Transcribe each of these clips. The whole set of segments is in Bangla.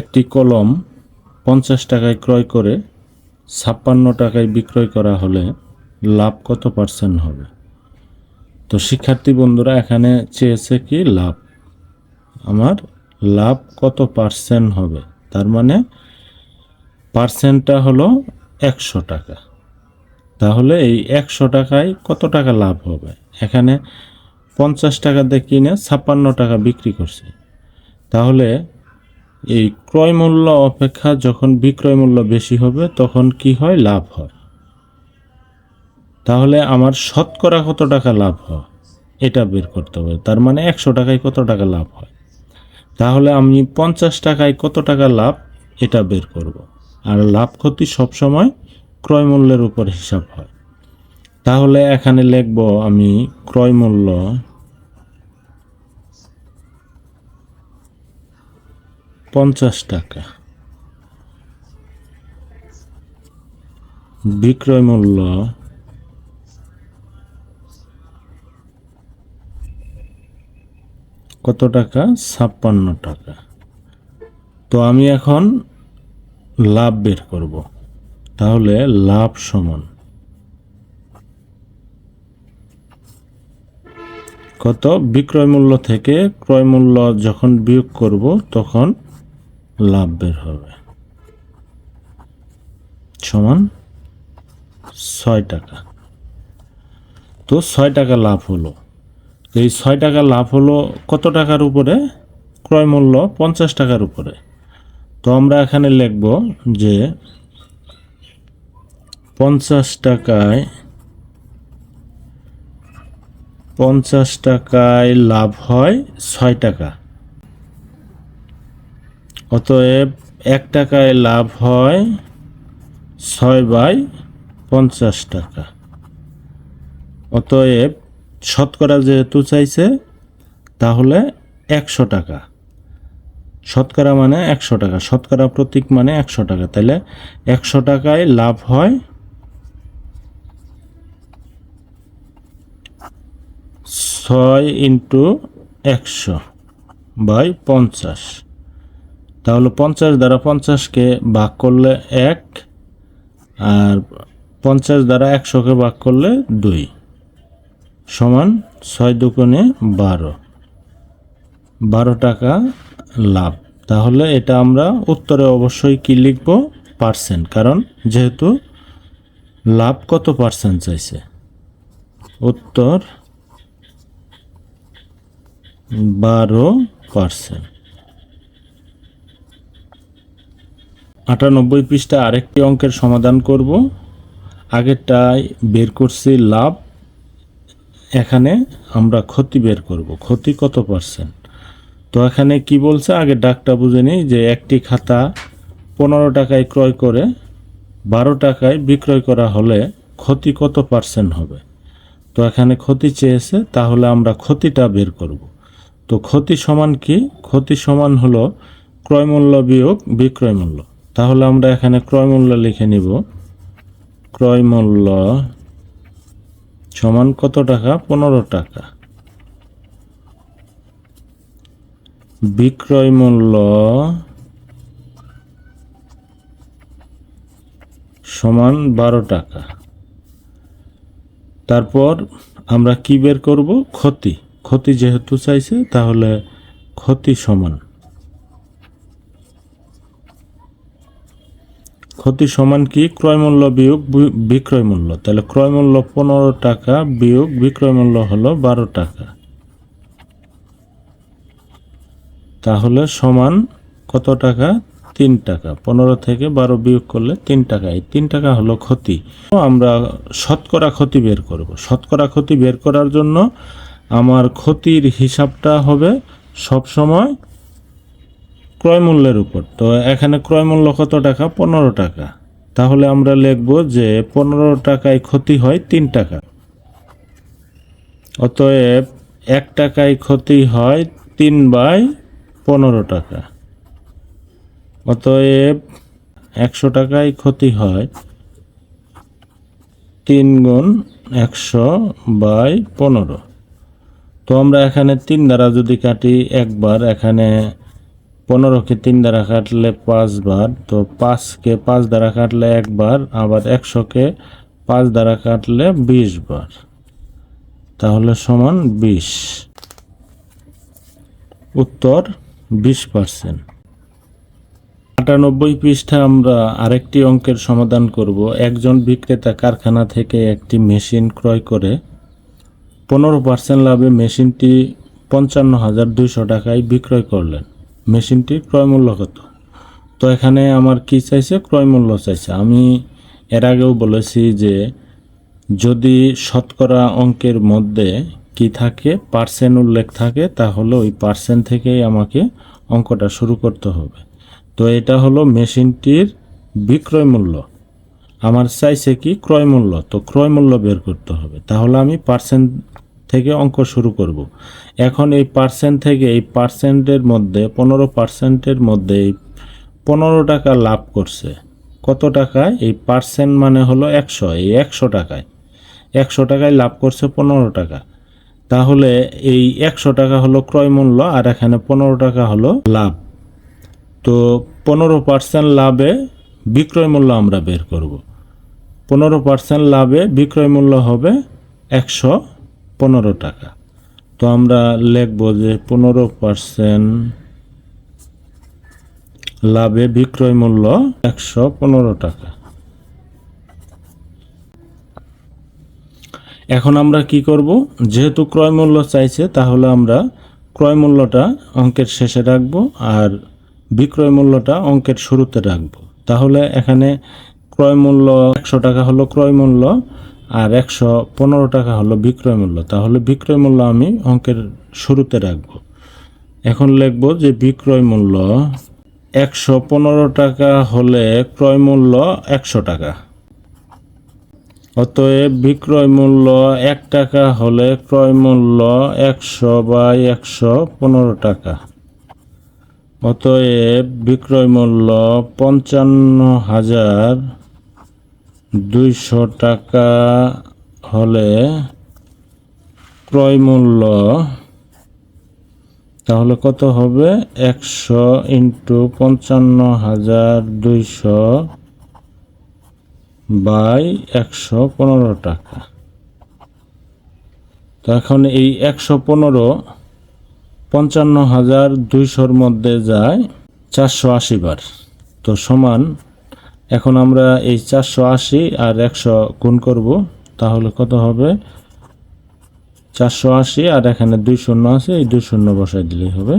একটি কলম 50 টাকায় ক্রয় করে 56 টাকায় বিক্রয় করা হলে লাভ কত পার্সেন্ট হবে? তো শিক্ষার্থী বন্ধুরা এখানে চেয়েছে কি লাভ, আমার লাভ কত পার্সেন্ট হবে, তার মানে পার্সেন্টটা হলো 100 টাকা। তাহলে এই 100 টাকায় কত টাকা লাভ হবে? এখানে 50 টাকা দিয়ে কিনে 56 টাকা বিক্রি করছে, তাহলে এই ক্রয় মূল্য অপেক্ষা যখন বিক্রয় মূল্য বেশি হবে তখন কি হয়? লাভ হয়। তাহলে আমার শতকরা কত টাকা লাভ হয় এটা বের করতে হবে, তার মানে 100 টাকায় কত টাকা লাভ হয়। তাহলে আমি 50 টাকায় কত টাকা লাভ এটা বের করব। আর লাভ ক্ষতি সবসময় ক্রয় মূল্যের উপর হিসাব হয়। তাহলে এখানে লিখব আমি ক্রয় মূল্য টাকা, বিক্রয় মূল্য কত টাকা? 56 টাকা। তো আমি এখন লাভ বের করব। তাহলে লাভ সমান কত? বিক্রয় মূল্য থেকে ক্রয় মূল্য যখন বিয়োগ করব তখন লাভ বের হবে, সমান 6 টাকা। তো 6 টাকা লাভ হলো। এই 6 টাকা লাভ হলো কত টাকার উপরে? ক্রয় মূল্য 50 টাকার উপরে। তো আমরা এখানে লিখব যে 50 টাকায় লাভ হয় 6 টাকা, অতএব 1 টাকায় লাভ হয় 6/50 টাকা। অতএব শতকরা যেহেতু চাইছে তাহলে 100 টাকা, শতকরা মানে 100 টাকা, শতকরা প্রতীক মানে 100 টাকা, তাহলে 100 টাকায় লাভ হয় 6 × 100/50। তাহলে 50 দ্বারা 50কে ভাগ করলে 1, আর 50 দ্বারা 100কে ভাগ করলে 2, সমান 6 দুগুণে 12 টাকা লাভ। তাহলে এটা আমরা উত্তরে অবশ্যই কি লিখব? পার্সেন্ট, কারণ যেহেতু লাভ কত পার্সেন্ট চাইছে। উত্তর 12%। 98 পৃষ্ঠা আরেকটি অঙ্কের সমাধান করব। আগেরটায় বের করছি লাভ, এখানে আমরা ক্ষতি বের করব। ক্ষতি কত পার্সেন্ট? তো এখানে কি বলছে আগে ডাকটা বুঝে নিই, যে একটি খাতা 15 টাকায় ক্রয় করে 12 টাকায় বিক্রয় করা হলে ক্ষতি কত পার্সেন্ট হবে? তো এখানে ক্ষতি চেয়েছে, তাহলে আমরা ক্ষতিটা বের করব। তো ক্ষতি সমান কি? ক্ষতি সমান হলো ক্রয় মূল্য বিয়োগ বিক্রয় মূল্য। তাহলে আমরা এখানে ক্রয় মূল্য লিখে নিব। ক্রয় মূল্য সমান কত টাকা? 15 টাকা। বিক্রয় মূল্য সমান 12 টাকা। তারপর আমরা কি বের করব? ক্ষতি। ক্ষতি যেহেতু চাইছে তাহলে ক্ষতি সমান কি? ক্রয় মূল্য বিয়োগ বিক্রয় মূল্য। তাহলে ক্রয় মূল্য 15 টাকা বিয়োগ বিক্রয় মূল্য হলো 12 টাকা। তাহলে সমান কত টাকা? 3 টাকা। 15 থেকে 12 বিয়োগ করলে 3 টাকা। এই 3 টাকা হলো ক্ষতি। আমরা শতকরা ক্ষতি বের করব। শতকরা ক্ষতি বের করার জন্য আমার ক্ষতির হিসাবটা হবে সবসময় ক্রয় মূল্যের উপর। তো এখানে ক্রয় মূল্য কত টাকা? 15 টাকা। তাহলে আমরা লিখব যে 15 টাকায় ক্ষতি হয় 3 টাকা। অতএব 1 টাকায় ক্ষতি হয় 3/15 টাকা। অতএব 100 টাকায় ক্ষতি হয় 3 × 100/15। তো আমরা এখানে 3 দ্বারা যদি কাটি একবার, এখানে 15কে 3 দ্বারা কাটলে 5 বার, তো 5কে 5 দ্বারা কাটলে 1 বার, আবার 100কে 5 দ্বারা কাটলে 20 বার, তাহলে সমান 20। উত্তর 20%। 98 পৃষ্ঠা আমরা আরেকটি অঙ্কের সমাধান করব। একজন বিক্রেতা কারখানা থেকে একটি মেশিন ক্রয় করে 15% লাভে মেশিনটি 55,200 টাকায় বিক্রয় করলেন। মেশিনটির ক্রয় মূল্য কত? তো এখানে আমার কি চাইছে? ক্রয় মূল্য চাইছে। আমি এর আগেও বলেছি যে যদি শতকরা অঙ্কের মধ্যে কি থাকে, পার্সেন্ট উল্লেখ থাকে, তাহলে ওই পার্সেন্ট থেকেই আমাকে অঙ্কটা শুরু করতে হবে। তো এটা হলো মেশিনটির বিক্রয় মূল্য, আমার চাইছে কি ক্রয় মূল্য, তো ক্রয় মূল্য বের করতে হবে। তাহলে আমি পার্সেন্ট থেকে অঙ্ক শুরু করব। এখন এই পার্সেন্ট থেকে এই পার্সেন্টের মধ্যে 15%-এর মধ্যে 15 টাকা লাভ করছে। কত টাকায়? এই পার্সেন্ট মানে হলো 100, এই 100 টাকায় 100 টাকায় লাভ করছে 15 টাকা। তাহলে এই 100 টাকা হলো ক্রয় মূল্য, আর এখানে 15 টাকা হলো লাভ। তো 15% লাভে বিক্রয় মূল্য আমরা বের করব। 15% লাভে বিক্রয় মূল্য হবে 115 টাকা। তো আমরা লিখব যে 15% লাভে বিক্রয় মূল্য 115 টাকা। এখন আমরা কি করব? যেহেতু ক্রয় মূল্য চাইছে, তাহলে আমরা ক্রয় মূল্যটা অঙ্কের শেষে রাখব আর বিক্রয় মূল্যটা অঙ্কের শুরুতে রাখব। তাহলে এখানে ক্রয় মূল্য 100 টাকা হলো ক্রয় মূল্য, আর 115 টাকা হলো বিক্রয় মূল্য। তাহলে বিক্রয় মূল্য আমি অঙ্কের শুরুতে রাখব। এখন লিখব যে বিক্রয় মূল্য 115 টাকা হলে ক্রয় মূল্য 100 টাকা। অতএব বিক্রয় মূল্য 1 টাকা হলে ক্রয় মূল্য 100/115 টাকা। অতএব বিক্রয় মূল্য 55,200 টাকা হলে ক্রয় মূল্য তাহলে কত হবে? 100 × 55,200/115 টাকা। তো এখন এই 115 55,200-র মধ্যে যায় 480 বার, তো সমান। এখন আমরা এই 480 আর 100 গুণ করব, তাহলে কত হবে? 480 আর এখানে 2 শূন্য আছে, এই 2 শূন্য বসাই দিলেই হবে।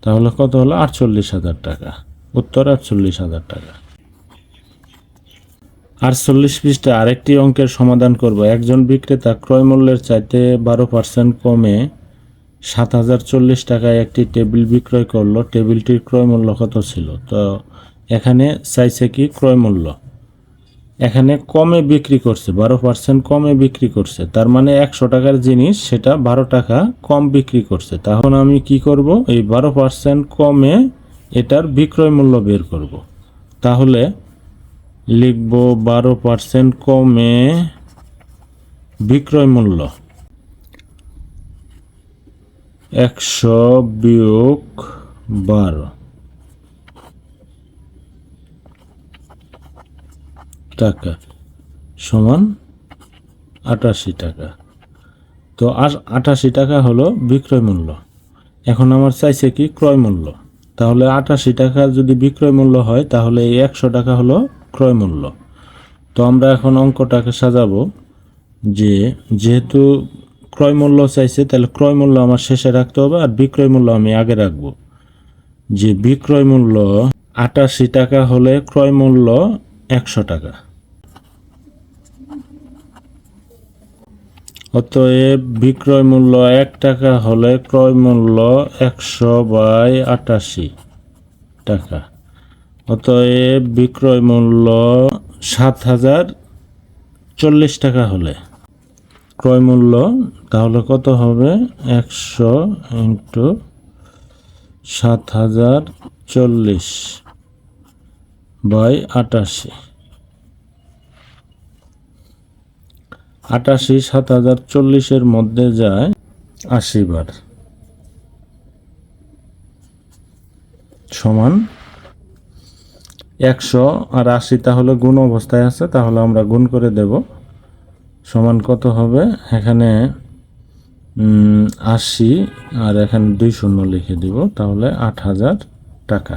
তাহলে কত হলো? 48,000 টাকা। উত্তর 48,000 টাকা। 48 পৃষ্ঠা আরেকটি অঙ্কের সমাধান করব। একজন বিক্রেতা ক্রয় মূল্যের চাইতে 12% কমে 7,040 টাকায় একটি টেবিল বিক্রয় করলো। টেবিলটির ক্রয় মূল্য কত ছিল? তো এখানে চাইছে কি ক্রয় মূল্য। এখানে কমে বিক্রি করছে, 12% কমে বিক্রি করছে, তার মানে 100 টাকার জিনিস সেটা 12 টাকা কম বিক্রি করছে। তখন আমি কি করব? এই 12% কমে এটার বিক্রয় মূল্য বের করব। তাহলে লিখব 12% কমে বিক্রয় মূল্য 100 বিয়োগ 12 টাকা সমান 88 টাকা। তো 88 টাকা হলো বিক্রয় মূল্য। এখন আমার চাইছে কি ক্রয় মূল্য। তাহলে 88 টাকা যদি বিক্রয় মূল্য হয়, তাহলে এই 100 টাকা হলো ক্রয় মূল্য। তো আমরা এখন অঙ্কটাকে সাজাবো যে যেহেতু ক্রয় মূল্য চাইছে, তাহলে ক্রয় মূল্য আমার শেষে রাখতে হবে আর বিক্রয় মূল্য আমি আগে রাখবো। যে বিক্রয় মূল্য 88 টাকা হলে ক্রয় মূল্য 100 টাকা। অতএব বিক্রয় মূল্য 1 টাকা হলে ক্রয় মূল্য 100/88 টাকা। অতএব বিক্রয় মূল্য 7,040 টাকা হলে ক্রয় মূল্য তাহলে কত হবে? 100 × 7,040/88। 88 7,040-এর মধ্যে যায় 80 বার। সমান 100 আর 80 তাহলে গুণ অবস্থায় আছে, তাহলে আমরা গুণ করে দেব। সমান কত হবে এখানে 80 আর এখানে 2 শূন্য লিখে দিব, তাহলে 8,000 টাকা।